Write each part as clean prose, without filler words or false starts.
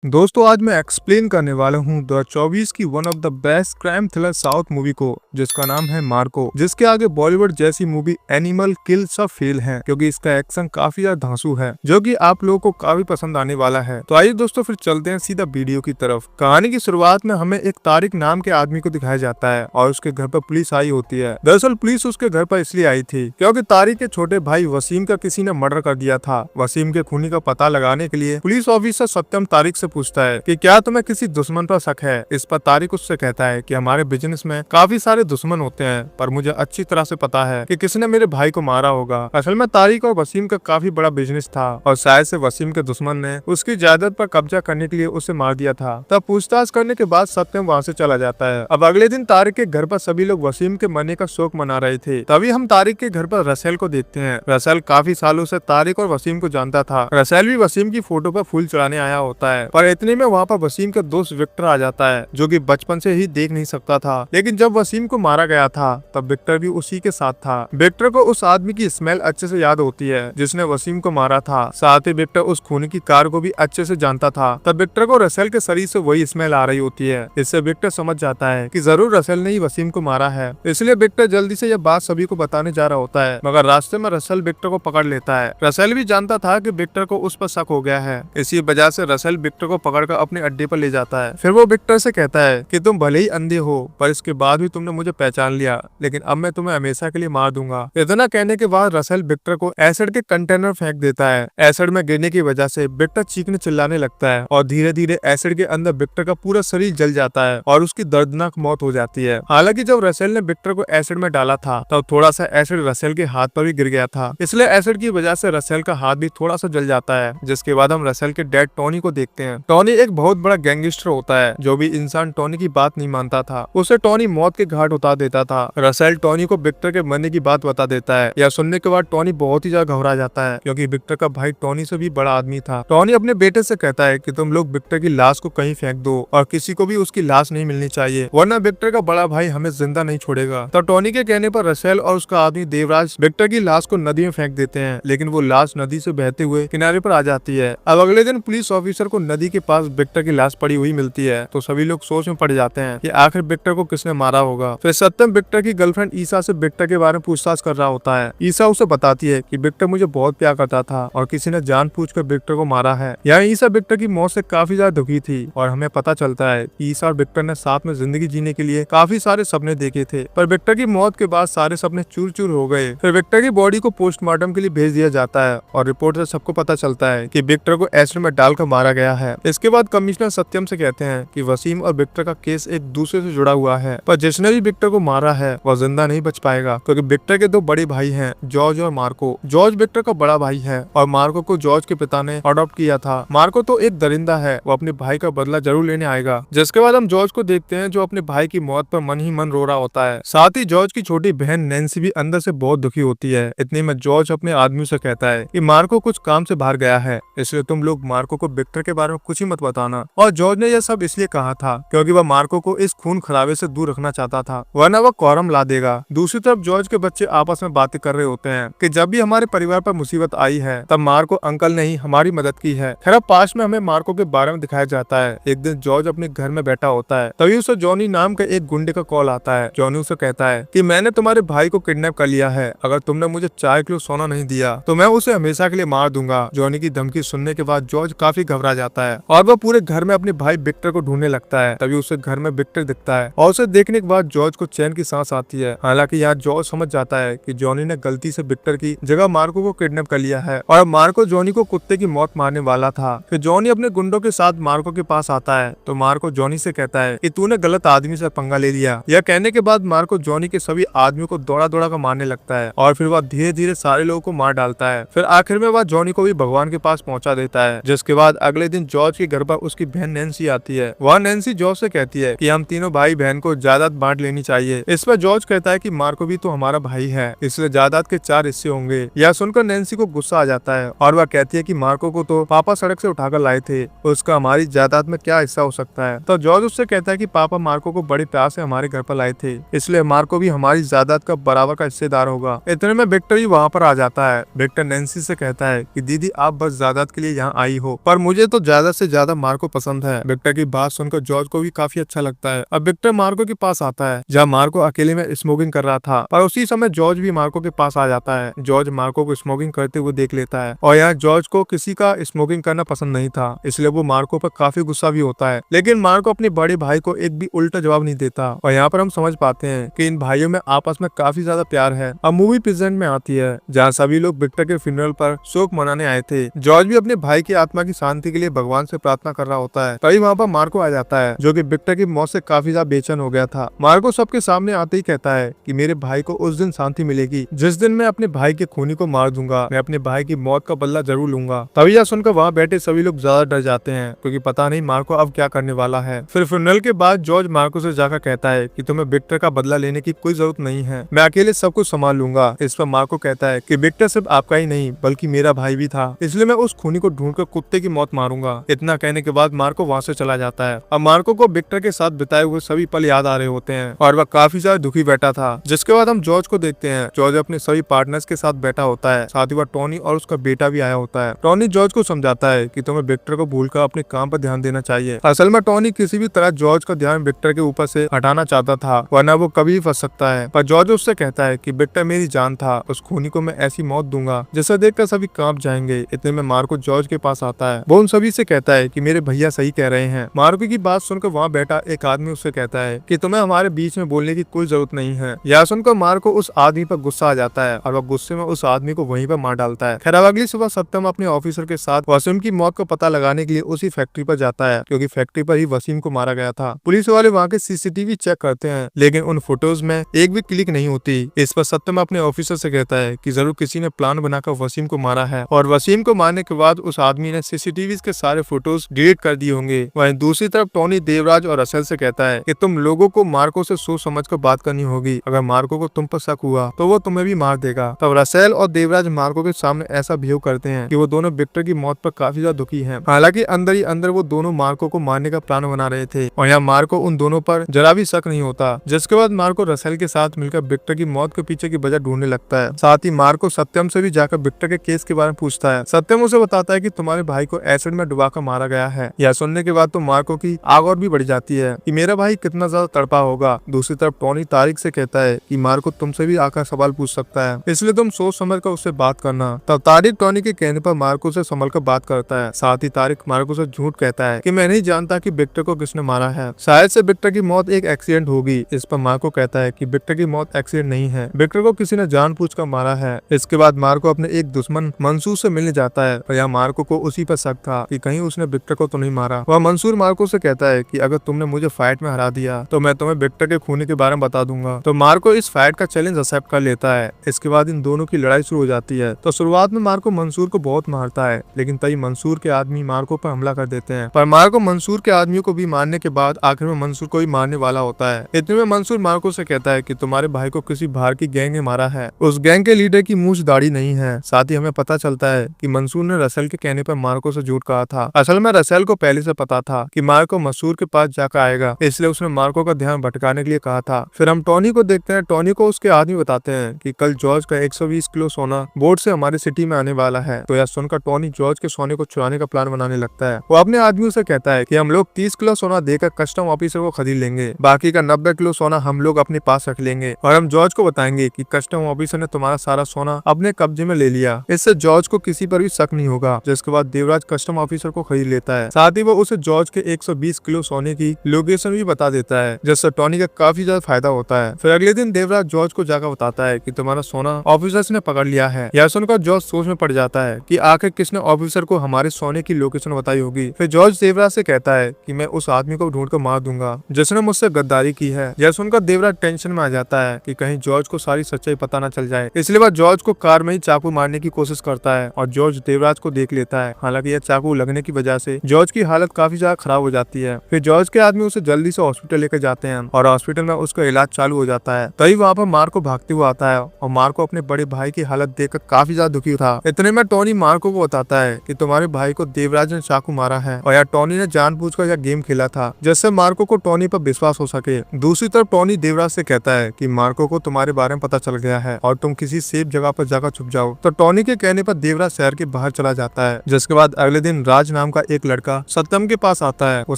दोस्तों आज मैं एक्सप्लेन करने वाला हूँ 2024 की one of the best crime thriller south movie को, जिसका नाम है मार्को। जिसके आगे बॉलीवुड जैसी मूवी एनिमल किल सब फेल है, क्योंकि इसका एक्शन काफी ज्यादा धांसू है, जो कि आप लोगों को काफी पसंद आने वाला है। तो आइए दोस्तों फिर चलते हैं सीधा वीडियो की तरफ। कहानी की शुरुआत में हमें एक तारिक नाम के आदमी को दिखाया जाता है और उसके घर पर पुलिस आई होती है। दरअसल पुलिस उसके घर पर इसलिए आई थी क्योंकि तारिक के छोटे भाई वसीम का किसी ने मर्डर कर दिया था। वसीम के खूनी का पता लगाने के लिए पुलिस ऑफिसर सत्यम तारिक से पूछता है कि क्या तुम्हें किसी दुश्मन पर शक है। इस पर तारिक उससे कहता है कि हमारे बिजनेस में काफी सारे दुश्मन होते हैं, पर मुझे अच्छी तरह से पता है कि किसने मेरे भाई को मारा होगा। असल में तारिक और वसीम का काफी बड़ा बिजनेस था और शायद से वसीम के दुश्मन ने उसकी जायदाद पर कब्जा करने के लिए उसे मार दिया था। तब पूछताछ करने के बाद सत्यम वहाँ से चला जाता है। अब अगले दिन तारिक के घर पर सभी लोग वसीम के मरने का शोक मना रहे थे। तभी हम तारिक के घर पर रसेल को देखते हैं। रसेल काफी सालों से तारिक और वसीम को जानता था। रसेल भी वसीम की फोटो पर फूल चढ़ाने आया होता है, पर इतने में वहाँ पर वसीम का दोस्त विक्टर आ जाता है, जो कि बचपन से ही देख नहीं सकता था। लेकिन जब वसीम को मारा गया था तब विक्टर भी उसी के साथ था। विक्टर को उस आदमी की स्मेल अच्छे से याद होती है जिसने वसीम को मारा था। साथ ही विक्टर उस खूनी की कार को भी अच्छे से जानता था। तब विक्टर को रसेल के शरीर से वही स्मेल आ रही होती है। इससे विक्टर समझ जाता है कि जरूर रसेल ने ही वसीम को मारा है। इसलिए विक्टर जल्दी से यह बात सभी को बताने जा रहा होता है, मगर रास्ते में रसेल विक्टर को पकड़ लेता है। रसेल भी जानता था कि विक्टर को उस पर शक हो गया है। इसी वजह से रसेल विक्टर को पकड़कर अपने अड्डे पर ले जाता है। फिर वो विक्टर से कहता है कि तुम भले ही अंधे हो, पर इसके बाद भी तुमने मुझे पहचान लिया, लेकिन अब मैं तुम्हें हमेशा के लिए मार दूंगा। इतना कहने के बाद रसेल विक्टर को एसिड के कंटेनर फेंक देता है। एसिड में गिरने की वजह से विक्टर चीखने चिल्लाने लगता है और धीरे धीरे एसिड के अंदर विक्टर का पूरा शरीर जल जाता है और उसकी दर्दनाक मौत हो जाती है। हालांकि जब रसेल ने विक्टर को एसिड में डाला था तब थोड़ा सा एसिड रसेल के हाथ पर भी गिर गया था, इसलिए एसिड की वजह से रसेल का हाथ भी थोड़ा सा जल जाता है। जिसके बाद हम रसेल के डैड टोनी को देखते हैं। टोनी एक बहुत बड़ा गैंगस्टर होता है। जो भी इंसान टोनी की बात नहीं मानता था उसे टोनी मौत के घाट उतार देता था। रसेल टोनी को विक्टर के मरने की बात बता देता है। यह सुनने के बाद टोनी बहुत ही ज्यादा घबरा जाता है, क्योंकि विक्टर का भाई टोनी से भी बड़ा आदमी था। टोनी अपने बेटे से कहता है कि तुम लोग विक्टर की लाश को कहीं फेंक दो और किसी को भी उसकी लाश नहीं मिलनी चाहिए, वरना विक्टर का बड़ा भाई हमें जिंदा नहीं छोड़ेगा। तो टोनी के कहने पर रसेल और उसका आदमी देवराज विक्टर की लाश को नदी में फेंक देते हैं, लेकिन वो लाश नदी से बहते हुए किनारे पर आ जाती है। अब अगले दिन पुलिस ऑफिसर को नदी के पास विक्टर की लाश पड़ी हुई मिलती है, तो सभी लोग सोच में पड़ जाते हैं कि आखिर विक्टर को किसने मारा होगा। फिर सत्यम विक्टर की गर्लफ्रेंड ईसा से विक्टर के बारे में पूछताछ कर रहा होता है। ईसा उसे बताती है कि विक्टर मुझे बहुत प्यार करता था और किसी ने जानबूझकर विक्टर को मारा है। यहाँ ईसा विक्टर की मौत से काफी ज्यादा दुखी थी और हमें पता चलता है कि ईसा और विक्टर ने साथ में जिंदगी जीने के लिए काफी सारे सपने देखे थे, पर विक्टर की मौत के बाद सारे सपने चूर चूर हो गए। फिर विक्टर की बॉडी को पोस्टमार्टम के लिए भेज दिया जाता है और रिपोर्ट से सबको पता चलता है कि विक्टर को एसिड में डालकर मारा गया है। इसके बाद कमिश्नर सत्यम से कहते हैं कि वसीम और विक्टर का केस एक दूसरे से जुड़ा हुआ है, पर जिसने भी विक्टर को मारा है वह जिंदा नहीं बच पाएगा, क्योंकि विक्टर के दो बड़े भाई हैं, जॉर्ज और मार्को। जॉर्ज विक्टर का बड़ा भाई है और मार्को को जॉर्ज के पिता ने अडॉप्ट किया था। मार्को तो एक दरिंदा है, वो अपने भाई का बदला जरूर लेने आएगा। जिसके बाद हम जॉर्ज को देखते हैं, जो अपने भाई की मौत पर मन ही मन रो रहा होता है। साथ ही जॉर्ज की छोटी बहन नैन्सी भी अंदर से बहुत दुखी होती है। इतने में जॉर्ज अपने आदमी से कहता है कि मार्को कुछ काम से बाहर गया है, इसलिए तुम लोग मार्को को विक्टर के बारे में कुछ ही मत बताना। और जॉर्ज ने यह सब इसलिए कहा था क्योंकि वह मार्को को इस खून खराबे से दूर रखना चाहता था, वरना वह कॉरम ला देगा। दूसरी तरफ जॉर्ज के बच्चे आपस में बातें कर रहे होते हैं कि जब भी हमारे परिवार पर मुसीबत आई है तब मार्को अंकल ने ही हमारी मदद की है। खैर पास में हमें मार्को के बारे में दिखाया जाता है। एक दिन जॉर्ज अपने घर में बैठा होता है, तभी उसे जॉनी नाम का एक गुंडे का कॉल आता है। जॉनी उसे कहता है कि मैंने तुम्हारे भाई को किडनैप कर लिया है, अगर तुमने मुझे 4 किलो सोना नहीं दिया तो मैं उसे हमेशा के लिए मार दूंगा। जॉनी की धमकी सुनने के बाद जॉर्ज काफी घबरा जाता है और वह पूरे घर में अपने भाई विक्टर को ढूंढने लगता है। तभी उसे घर में विक्टर दिखता है और उसे देखने के बाद जॉर्ज को चैन की सांस आती है। हालांकि यहाँ जॉर्ज समझ जाता है कि जॉनी ने गलती से विक्टर की जगह मार्को को किडनैप कर लिया है और मार्को जॉनी को कुत्ते की मौत मारने वाला था। फिर जॉनी अपने गुंडों के साथ मार्को के पास आता है, तो मार्को जॉनी से कहता है कि तूने गलत आदमी से पंगा ले लिया। यह कहने के बाद मार्को जॉनी के सभी आदमियों को दौड़ा दौड़ा कर मारने लगता है और फिर वह धीरे धीरे सारे लोगों को मार डालता है। फिर आखिर में वह जॉनी को भी भगवान के पास पहुंचा देता है। जिसके बाद अगले दिन जॉर्ज के घर पर उसकी बहन नैन्सी आती है। वह नैन्सी जॉर्ज से कहती है कि हम तीनों भाई बहन को जायदाद बांट लेनी चाहिए। इस पर जॉर्ज कहता है कि मार्को भी तो हमारा भाई है, इसलिए जायदाद के 4 हिस्से होंगे। यह सुनकर नैन्सी को गुस्सा आ जाता है और वह कहती है कि मार्को को तो पापा सड़क से उठाकर लाए थे, उसका हमारी जायदाद में क्या हिस्सा हो सकता है। तो जॉर्ज उससे कहता है कि पापा मार्को को बड़े प्यार से हमारे घर पर लाए थे, इसलिए मार्को भी हमारी जायदाद का बराबर का हिस्सेदार होगा। इतने में विक्टर भी वहाँ पर आ जाता है। विक्टर नैन्सी से कहता है कि दीदी आप बस जायदाद के लिए यहाँ आई हो, पर मुझे तो जायदाद आदत से ज्यादा मार्को पसंद है। विक्टर की बात सुनकर जॉर्ज को भी काफी अच्छा लगता है। अब विक्टर मार्को के पास आता है जहाँ मार्को अकेले में स्मोकिंग कर रहा था, पर उसी समय जॉर्ज भी मार्को के पास आ जाता है। जॉर्ज मार्को को स्मोकिंग करते हुए देख लेता है और यहाँ जॉर्ज को किसी का स्मोकिंग करना पसंद नहीं था, इसलिए वो मार्को पर काफी गुस्सा भी होता है। लेकिन मार्को अपने बड़े भाई को एक भी उल्टा जवाब नहीं देता और यहाँ पर हम समझ पाते हैं कि इन भाइयों में आपस में काफी ज्यादा प्यार है। अब मूवी प्रेजेंट में आती है जहाँ सभी लोग विक्टर के फ्यूनरल पर शोक मनाने आए थे। जॉर्ज भी अपने भाई की आत्मा की शांति के लिए भगवान से प्रार्थना कर रहा होता है। तभी वहाँ पर मार्को आ जाता है जो कि विक्टर की मौत से काफी ज्यादा बेचैन हो गया था। मार्को सबके सामने आते ही कहता है कि मेरे भाई को उस दिन शांति मिलेगी जिस दिन मैं अपने भाई के खूनी को मार दूंगा। मैं अपने भाई की मौत का बदला जरूर लूंगा। तभी यह सुनकर वहाँ बैठे सभी लोग ज्यादा डर जाते हैं क्योंकि पता नहीं मार्को अब क्या करने वाला है। फिर फ्यूनरल के बाद जॉर्ज मार्को से जाकर कहता है कि तुम्हें विक्टर का बदला लेने की कोई जरूरत नहीं है, मैं अकेले सब कुछ संभाल लूंगा। इस पर मार्को कहता है कि विक्टर सिर्फ आपका ही नहीं बल्कि मेरा भाई भी था, इसलिए मैं उस खूनी को ढूंढकर कुत्ते की मौत मारूंगा। इतना कहने के बाद मार्को वहाँ से चला जाता है। अब मार्को को विक्टर के साथ बिताए हुए सभी पल याद आ रहे होते हैं और वह काफी ज्यादा दुखी बैठा था। जिसके बाद हम जॉर्ज को देखते हैं। जॉर्ज अपने सभी पार्टनर्स के साथ बैठा होता है, साथ ही वह टॉनी और उसका बेटा भी आया होता है। टॉनी जॉर्ज को समझाता है कि तुम्हें विक्टर को भूलकर अपने काम पर ध्यान देना चाहिए। असल में टॉनी किसी भी तरह जॉर्ज का ध्यान विक्टर के ऊपर से हटाना चाहता था, वरना वो कभी भी फंस सकता है। पर जॉर्ज उससे कहता है कि विक्टर मेरी जान था, उस खूनी को मैं ऐसी मौत दूंगा जिसे देखकर सभी कांप जाएंगे। इतने में मार्को जॉर्ज के पास आता है। वो उन सभी से कहता है कि मेरे भैया सही कह रहे हैं। मार्को की बात सुनकर वहाँ बैठा एक आदमी उससे कहता है कि तुम्हें हमारे बीच में बोलने की कोई जरूरत नहीं है। यह सुनकर मार्को उस आदमी पर गुस्सा आ जाता है और वह गुस्से में उस आदमी को वहीं पर मार डालता है। खैर अगली सुबह सत्यम अपने ऑफिसर के साथ वसीम की मौत का पता लगाने के लिए उसी फैक्ट्री पर जाता है क्योंकि फैक्ट्री पर ही वसीम को मारा गया था। पुलिस वाले वहाँ के सीसीटीवी चेक करते हैं लेकिन उन फोटोज में एक भी क्लिक नहीं होती। इस पर सत्यम अपने ऑफिसर से कहता है कि जरूर किसी ने प्लान बनाकर वसीम को मारा है और वसीम को मारने के बाद उस आदमी ने सीसीटीवी के सारे फोटोज डिलीट कर दिए होंगे। वहीं दूसरी तरफ टॉनी देवराज और रसेल से कहता है कि तुम लोगों को मार्को से सोच समझ कर बात करनी होगी। अगर मार्को को तुम पर शक हुआ तो वो तुम्हें भी मार देगा। तब रसेल और देवराज मार्को के सामने ऐसा बिहेव करते हैं कि वो दोनों विक्टर की मौत पर काफी ज्यादा दुखी हैं। हालांकि अंदर ही अंदर वो दोनों मार्को को मारने का प्लान बना रहे थे और यहाँ मार्को उन दोनों पर जरा भी शक नहीं होता। जिसके बाद मार्को रसेल के साथ मिलकर विक्टर की मौत के पीछे की वजह ढूंढने लगता है। साथ ही मार्को सत्यम से भी जाकर विक्टर के केस के बारे में पूछता है। सत्यम उसे बताता है कि तुम्हारे भाई को एसिड में डुबाकर मारा गया है। यह सुनने के बाद तो मार्को की आग और भी बढ़ जाती है कि मेरा भाई कितना ज्यादा तड़पा होगा। दूसरी तरफ टॉनी तारिक से कहता है कि मार्को तुमसे भी आकर सवाल पूछ सकता है, इसलिए तुम सोच समझ कर उससे बात करना। तब तारिक टॉनी के कहने पर मार्को से संभल कर बात करता है। साथ ही तारिक मार्को से झूठ कहता है कि मैं नहीं जानता कि विक्टर को किसने मारा है, शायद से विक्टर की मौत एक एक्सीडेंट होगी। इस पर मार्को कहता है कि विक्टर की मौत एक्सीडेंट नहीं है, विक्टर को किसी ने जानबूझकर मारा है। इसके बाद मार्को अपने एक दुश्मन मंसूर से मिलने जाता है और यहाँ मार्को को उसी पर शक था कि कहीं उसने विक्टर को तो नहीं मारा। वह मंसूर मार्को से कहता है कि अगर तुमने मुझे फाइट में हरा दिया तो मैं तुम्हें विक्टर के खूनी के बारे में बता दूंगा। तो मार्को इस फाइट का चैलेंज एक्सेप्ट कर लेता है। इसके बाद इन दोनों की लड़ाई शुरू हो जाती है। तो शुरुआत में मार्को मंसूर को बहुत मारता है लेकिन तभी मंसूर के आदमी मार्को पर हमला कर देते हैं। पर मार्को मंसूर के आदमियों को भी मारने के बाद आखिर में मंसूर को ही मारने वाला होता है। इतने में मंसूर मार्को से कहता है कि तुम्हारे भाई को किसी बाहर की गैंग ने मारा है। उस गैंग के लीडर की मूंछ दाढ़ी नहीं है। साथ ही हमें पता चलता है कि मंसूर ने रसेल के कहने पर मार्को से झूठ कहा था। असल में रसेल को पहले से पता था कि मार्को मंसूर के पास जाकर आएगा, इसलिए उसने मार्को का ध्यान भटकाने के लिए कहा था। फिर हम टॉनी को देखते हैं। टॉनी को उसके आदमी बताते हैं कि कल जॉर्ज का 120 किलो सोना बोट से हमारे सिटी में आने वाला है। तो यह सुनकर टॉनी जॉर्ज के सोने को चुराने का प्लान बनाने लगता है। वो अपने आदमियों से कहता है कि हम लोग 30 किलो सोना देकर कस्टम ऑफिसर को खरीद लेंगे, बाकी का 90 किलो सोना हम लोग अपने पास रख लेंगे और हम जॉर्ज को बताएंगे कि कस्टम ऑफिसर ने तुम्हारा सारा सोना अपने कब्जे में ले लिया। इससे जॉर्ज को किसी पर भी शक नहीं होगा। जिसके बाद देवराज कस्टम ऑफिसर को खरीद लेता है। साथ ही वो उसे जॉर्ज के 120 किलो सोने की लोकेशन भी बता देता है, जिससे टॉनी का काफी ज्यादा फायदा होता है। फिर अगले दिन देवराज जॉर्ज को जाकर बताता है कि तुम्हारा सोना ऑफिसर्स ने पकड़ लिया है। यह सुनकर जॉर्ज सोच में पड़ जाता है कि आखिर किसने ऑफिसर को हमारे सोने की लोकेशन बताई होगी। फिर जॉर्ज देवराज से कहता है कि मैं उस आदमी को ढूंढ कर मार दूंगा जिसने मुझसे गद्दारी की है। यह सुनकर देवराज टेंशन में आ जाता है कि कहीं जॉर्ज को सारी सच्चाई पता न चल जाए, इसलिए वह जॉर्ज को कार में ही चाकू मारने की कोशिश करता है और जॉर्ज देवराज को देख लेता है। हालांकि यह चाकू लगने की वजह से जॉर्ज की हालत काफी ज्यादा खराब हो जाती है। फिर जॉर्ज के आदमी उसे जल्दी से हॉस्पिटल लेकर जाते हैं और हॉस्पिटल में उसका इलाज चालू हो जाता है। तभी वहाँ पर मार्को भागते हुए आता है और मार्को अपने बड़े भाई की हालत देखकर काफी ज्यादा दुखी था। इतने में टॉनी मार्को को बताता है कि तुम्हारे भाई को देवराज ने चाकू मारा है और यार टॉनी ने जानबूझकर यह गेम खेला था जिससे मार्को को टॉनी पर विश्वास हो सके। दूसरी तरफ टॉनी देवराज से कहता है कि मार्को को तुम्हारे बारे में पता चल गया है और तुम किसी सेफ जगह पर जाकर छुप जाओ। तो टॉनी के कहने पर देवराज शहर के बाहर चला जाता है। जिसके बाद अगले दिन राज नाम का एक लड़का सत्यम के पास आता है। वो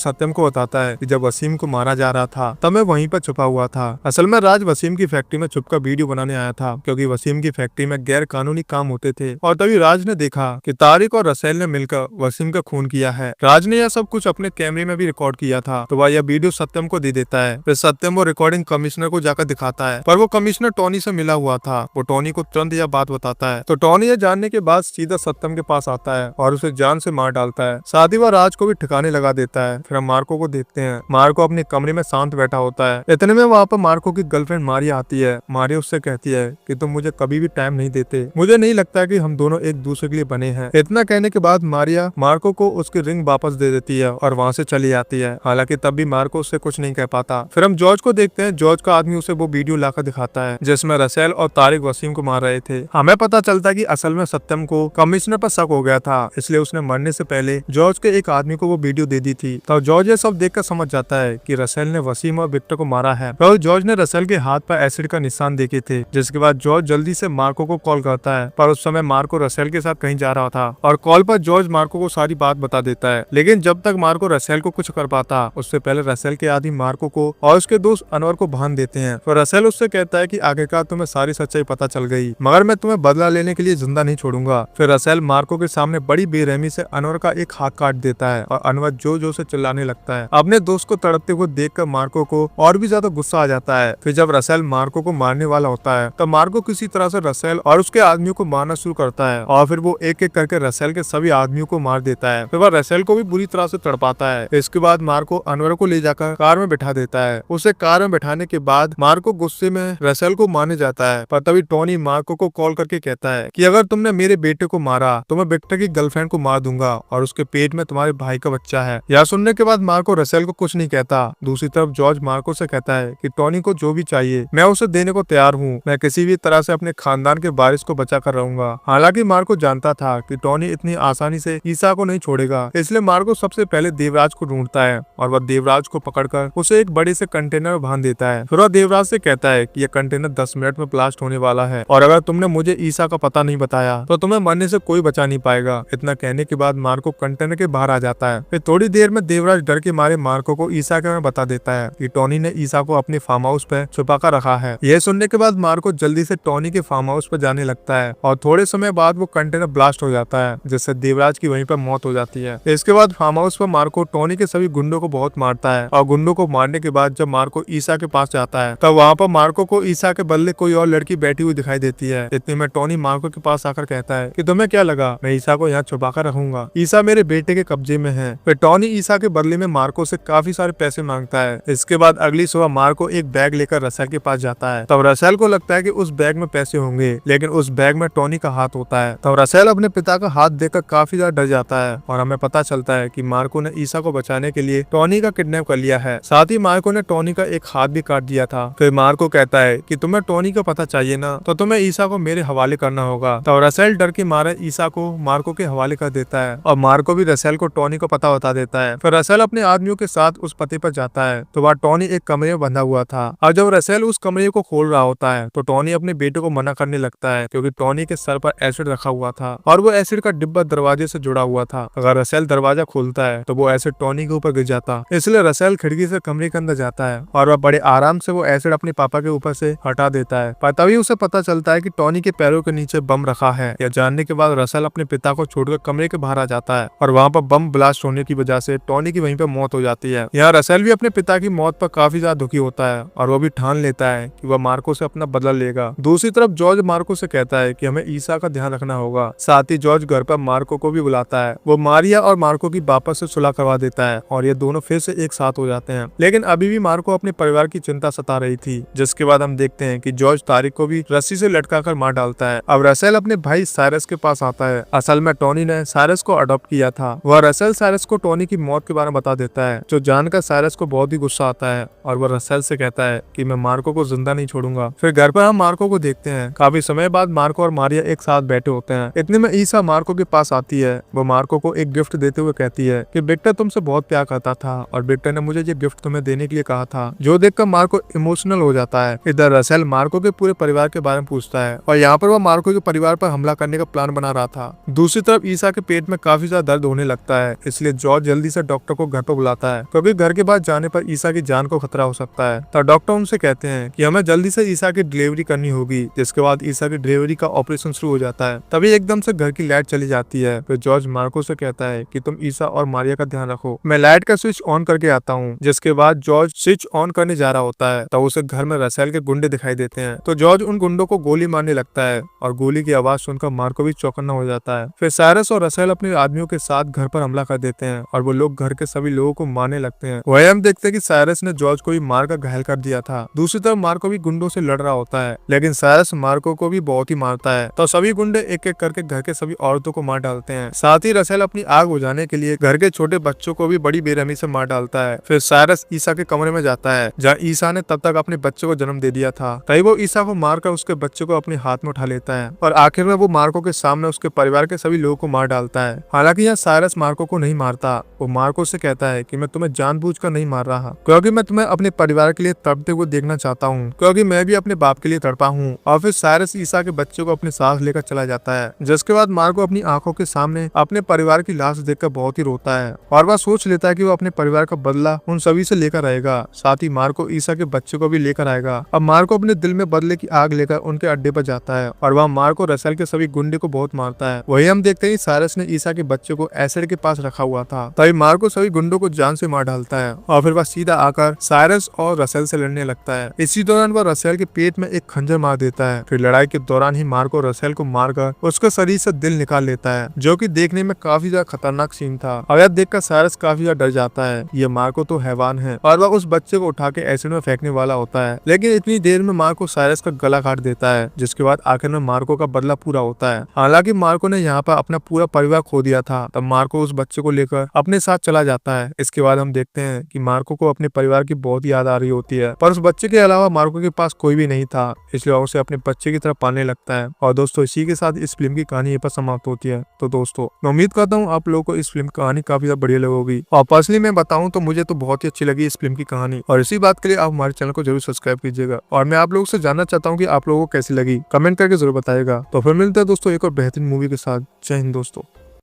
सत्यम को बताता है कि जब वसीम को मारा जा रहा था तब मैं वहीं पर छुपा हुआ था। असल में राज वसीम की फैक्ट्री में छुपकर वीडियो बनाने आया था, क्योंकि वसीम की फैक्ट्री में गैर कानूनी काम होते थे। और तभी राज ने देखा कि तारिक और रसेल ने मिलकर वसीम का खून किया है। राज ने यह सब कुछ अपने कैमरे में भी रिकॉर्ड किया था, तो वह यह वीडियो सत्यम को दे देता है। फिर सत्यम वो रिकॉर्डिंग कमिश्नर को जाकर दिखाता है, पर वो कमिश्नर टोनी से मिला हुआ था। वो टोनी को तुरंत यह बात बताता है, तो टोनी यह जानने के बाद सीधा सत्यम के पास आता है और उसे जान से मार डालता है। साथ ही वह राज को भी ठिकाने लगा देता है। फिर हम मार्को को देखते हैं। मार्को अपने कमरे में शांत बैठा होता है। इतने में वहाँ पर मार्को की गर्लफ्रेंड मारिया आती है। मारिया उससे कहती है कि तुम मुझे कभी भी टाइम नहीं देते, मुझे नहीं लगता कि हम दोनों एक दूसरे के लिए बने हैं। इतना कहने के बाद मारिया मार्को को उसकी रिंग वापस दे देती है और वहाँ से चली जाती है। हालांकि तब भी मार्को उससे कुछ नहीं कह पाता। फिर हम जॉर्ज को देखते हैं। जॉर्ज का आदमी उसे वो वीडियो लाकर दिखाता है जिसमें रसेल और तारिक वसीम को मार रहे थे। हमें पता चलता है कि असल में सत्यम को कमिश्नर पर शक हो गया था, इसलिए उसने मरने से पहले जॉर्ज के एक आदमी को वो वीडियो दे दी थी। तो जॉर्ज ये सब देखकर समझ जाता है कि रसेल ने वसीम और विक्टर को मारा है। तो जॉर्ज ने रसेल के हाथ पर एसिड का निशान देखे थे, जिसके बाद जॉर्ज जल्दी से मार्को को कॉल करता है। पर उस समय मार्को रसेल के साथ कहीं जा रहा था और कॉल पर जॉर्ज मार्को को सारी बात बता देता है। लेकिन जब तक मार्को रसेल को कुछ कर पाता, उससे पहले रसेल के आदमी मार्को को और उसके दोस्त अनवर को बांध देते हैं। तो रसेल उससे कहता है कि आखिरकार तुम्हें सारी सच्चाई पता चल गई, मगर मैं तुम्हें बदला लेने के लिए जिंदा नहीं छोड़ूंगा। फिर रसेल मार्को के सामने बड़ी बेरहमी से अनवर का एक हाथ काट देता है और अनवर जो से चिल्लाने लगता है। अपने दोस्त को तड़पते हुए देखकर मार्को को और भी ज्यादा गुस्सा आ जाता है। फिर जब रसेल मार्को को मारने वाला होता है तब मार्को किसी तरह से रसेल और उसके आदमियों को मारना शुरू करता है और फिर वो एक एक करके रसेल के सभी आदमियों को मार देता है। फिर वह रसेल को भी बुरी तरह से तड़पाता है। इसके बाद मार्को अनवर को ले जाकर कार में बैठा देता है। उसे कार में बैठाने के बाद मार्को गुस्से में रसेल को मारने जाता है, पर तभी टोनी मार्को को कॉल करके कहता है कि अगर तुमने मेरे बेटे को मारा तो मैं विक्टर की गर्लफ्रेंड को मार दूंगा और उसके पेट में तुम्हारे भाई का बच्चा है। यह सुनने के बाद मार्को रसेल को कुछ नहीं कहता। दूसरी तरफ जॉर्ज मार्को से कहता है कि टोनी को जो भी चाहिए मैं उसे देने को तैयार हूँ। मैं किसी भी तरह से अपने खानदान के वारिस को बचा कर रहूंगा। हालांकि मार्को जानता था कि टोनी इतनी आसानी से ईसा को नहीं छोड़ेगा, इसलिए मार्को सबसे पहले देवराज को ढूंढता है और वह देवराज को पकड़कर उसे एक बड़े से कंटेनर में बांध देता है। फिर वह देवराज से कहता है कि यह कंटेनर 10 मिनट में ब्लास्ट होने वाला है और अगर तुमने मुझे ईसा का पता नहीं बताया तो तुम्हें मरने से कोई बचा नहीं पाएगा। इतना कहने के बाद मार्को कंटेनर के बाहर आ जाता है। फिर थोड़ी देर में देवराज डर के मारे मार्को को ईसा के में बता देता है कि टोनी ने ईसा को अपने फार्म हाउस पे छुपा कर रखा है। यह सुनने के बाद मार्को जल्दी से टोनी के फार्म हाउस पर जाने लगता है और थोड़े समय बाद वो कंटेनर ब्लास्ट हो जाता है, जिससे देवराज की वहीं पर मौत हो जाती है। इसके बाद फार्म हाउस पर मार्को टोनी के सभी गुंडों को बहुत मारता है और गुंडों को मारने के बाद जब मार्को ईसा के पास जाता है तब वहाँ पर मार्को को ईसा के बदले कोई और लड़की बैठी हुई दिखाई देती है। इतने में टोनी मार्को के पास आकर कहता है कि तुम्हें क्या लगा मैं ईसा को यहाँ छुपा कर रखूंगा, ईसा मेरे बेटे के कब्जे में है। फिर टोनी ईसा के बदले में मार्को से काफी सारे पैसे मांगता है। इसके बाद अगली सुबह मार्को एक बैग लेकर रसेल के पास जाता है। तब रसेल को लगता है कि उस बैग में पैसे होंगे, लेकिन उस बैग में टोनी का हाथ होता है। तब रसेल अपने पिता का हाथ देखकर काफी ज्यादा डर जाता है और हमें पता चलता है कि मार्को ने ईसा को बचाने के लिए टोनी का किडनैप कर लिया है। साथ ही मार्को ने टोनी का एक हाथ भी काट दिया था। फिर मार्को कहता है कि तुम्हें टोनी का पता चाहिए ना, तो तुम्हें ईसा को मेरे हवाले करना होगा। तो रसेल डर के मारे ईसा को मार्को के हवाले कर देता है और मार्को भी रसेल को टोनी को पता बता देता है। फिर रसेल अपने आदमियों के साथ उस पते पर जाता है तो वहाँ टोनी एक कमरे में बंधा हुआ था और जब रसेल उस कमरे को खोल रहा होता है तो टोनी अपने बेटे को मना करने लगता है, क्योंकि टोनी के सर पर एसिड रखा हुआ था और वो एसिड का डिब्बा दरवाजे से जुड़ा हुआ था। अगर रसेल दरवाजा खोलता है तो वो एसिड टोनी के ऊपर गिर जाता, इसलिए रसेल खिड़की से कमरे के अंदर जाता है और वह बड़े आराम से वो एसिड अपने पापा के ऊपर से हटा देता है। पर तभी उसे पता चलता है कि टोनी के पैरों के नीचे बम रखा है। यह जानने के बाद रसेल अपने पिता को छोड़कर कमरे के बाहर आ जाता है और वहाँ पर बम ब्लास्ट होने की वजह से टोनी की वहीं पर मौत हो जाती है। यहाँ रसेल भी अपने पिता की मौत पर काफी ज्यादा दुखी होता है और वो भी ठान लेता है कि वह मार्को से अपना बदला लेगा। दूसरी तरफ जॉर्ज मार्को से कहता है कि हमें ईसा का ध्यान रखना होगा। साथ ही जॉर्ज घर पर मार्को को भी बुलाता है। वो मारिया और मार्को की वापस से सुलह करवा देता है और ये दोनों फिर से एक साथ हो जाते हैं। लेकिन अभी भी मार्को अपने परिवार की चिंता सता रही थी, जिसके बाद हम देखते हैं कि जॉर्ज तारिक को भी रस्सी से लटका कर मार डालता है। अब रसेल अपने भाई साइरस के पास आता है। असल में टोनी ने साइरस को अडॉप्ट किया था। वह रसेल साइरस को टोनी की मौत के बारे में बता देता है, जो जानकर साइरस को बहुत ही गुस्सा आता है और वह रसेल से कहता है कि मैं मार्को को जिंदा नहीं छोड़ूंगा। फिर घर पर हम मार्को को देखते हैं। काफी समय बाद मार्को और मारिया एक साथ बैठे होते हैं। इतने में ईसा मार्को के पास आती है। वो मार्को को एक गिफ्ट देते हुए कहती है कि विक्टर तुमसे बहुत प्यार करता था और विक्टर ने मुझे ये गिफ्ट तुम्हें देने के लिए कहा था, जो देखकर मार्को इमोशनल हो जाता है। इधर रसेल मार्को के पूरे परिवार के बारे में पूछता है और यहाँ पर वह मार्को के परिवार पर हमला करने का प्लान बना रहा था। दूसरी तरफ ईसा के पेट में काफी ज्यादा दर्द होने लगता है, इसलिए जॉर्ज जल्दी से डॉक्टर को घर पर बुलाता है क्योंकि घर के बाद जाने पर ईसा की जान को खतरा हो सकता है। तो डॉक्टर उनसे कहते हैं कि हमें जल्दी से ईसा की डिलीवरी करनी होगी, जिसके बाद ईसा की डिलीवरी का ऑपरेशन शुरू हो जाता है। तभी एकदम से घर की लाइट चली जाती है। फिर जॉर्ज मार्को से कहता है कि तुम ईसा और मारिया का ध्यान रखो, मैं लाइट का स्विच ऑन करके आता हूँ। जिसके बाद जॉर्ज स्विच ऑन करने जा रहा होता है तो उसे घर में रसेल के गुंडे दिखाई देते हैं। तो जॉर्ज उन गुंडों को गोली मारने लगता है और गोली की आवाज सुनकर मार्को भी चौकन्ना हो जाता है। फिर साइरस और रसेल अपने आदमियों के साथ घर पर हमला कर देते हैं और वो लोग घर के सभी लोगों को मारने लगते हैं। वही हम देखते हैं कि साइरस ने जॉर्ज को भी मारकर घायल कर दिया था। दूसरी तरफ मार्को भी गुंडों से लड़ रहा होता है, लेकिन साइरस मार्को को भी बहुत ही मारता है। तो सभी गुंडे एक एक करके घर के सभी औरतों को मार डालते हैं। साथ ही रसेल अपनी आग बुझाने के लिए घर के छोटे बच्चों को भी बड़ी बेरहमी से मार डालता है। फिर साइरस ईसा के कमरे में जाता है जहाँ ईसा ने तब तक अपने बच्चे को जन्म दे दिया था। तभी वो ईसा को मारकर उसके बच्चे को अपने हाथ में उठा लेता है और आखिर में वो मार्को के सामने उसके परिवार के सभी लोगों को मार डालता है। हालांकि यहाँ साइरस मार्को को नहीं मारता, वो मार्को से कहता है कि मैं तुम्हें जानबूझकर नहीं मार रहा, क्योंकि मैं तुम्हें अपने परिवार के लिए तड़पते हुए देखना चाहता हूँ, क्योंकि मैं भी अपने बाप के लिए तड़पा हूँ। और फिर साइरस ईसा के बच्चे को अपने साथ लेकर चला जाता है। जिसके बाद मार्को अपनी आंखों के सामने अपने परिवार की लाश देखकर बहुत ही रोता है और वह सोच लेता है कि वो अपने परिवार का बदला उन सभी से लेकर आएगा। साथ ही मार्को ईसा के बच्चे को भी लेकर आएगा। अब मार्को अपने दिल में बदले की आग लेकर उनके अड्डे पर जाता है और वहाँ मार्को रसेल के सभी गुंडे को बहुत मारता है। वही हम देखते हैं साइरस ने ईसा के बच्चे को एसिड के पास रखा हुआ था, तभी मार्को सभी गुंडों को जान से मार डालता है और फिर वह सीधा आकर साइरस और रसेल से लड़ने लगता है। इसी दौरान वह रसेल के पेट में एक खंजर मार देता है। फिर लड़ाई के दौरान ही मार्को रसेल को मारकर उसके शरीर से दिल निकाल लेता है, जो कि देखने में काफी ज्यादा खतरनाक सीन था। और यह देखकर साइरस काफी ज्यादा डर जाता है, ये मार्को तो हैवान है, और वह उस बच्चे को उठा के एसिड में फेंकने वाला होता है। लेकिन इतनी देर में मार्को साइरस का गला काट देता है, जिसके बाद आखिर में मार्को का बदला पूरा होता है। हालांकि मार्को ने यहाँ पर अपना पूरा परिवार खो दिया था, तब मार्को उस बच्चे को लेकर अपने साथ चला जाता है। इसके बाद हम देखते हैं कि मार्को को अपने परिवार की बहुत याद आ रही होती है, पर उस बच्चे के अलावा मार्को के पास कोई भी नहीं था, इसलिए उसे अपने बच्चे की तरफ पालने लगता है। और दोस्तों, इसी के साथ इस फिल्म की कहानी यहीं पर समाप्त होती है। तो दोस्तों, मैं उम्मीद करता हूँ आप लोगों को इस फिल्म की कहानी काफी ज्यादा बढ़िया लगेगी, और पर्सनली मैं बताऊँ तो मुझे तो बहुत ही अच्छी लगी इस फिल्म की कहानी। और इसी बात के लिए आप हमारे चैनल को जरूर सब्सक्राइब कीजिएगा, और मैं आप लोगों से जानना चाहता हूँ कि आप लोगों को कैसी लगी, कमेंट करके जरूर बताइएगा। तो फिर मिलते हैं दोस्तों एक और बेहतरीन मूवी के साथ। जय हिंद दोस्तों।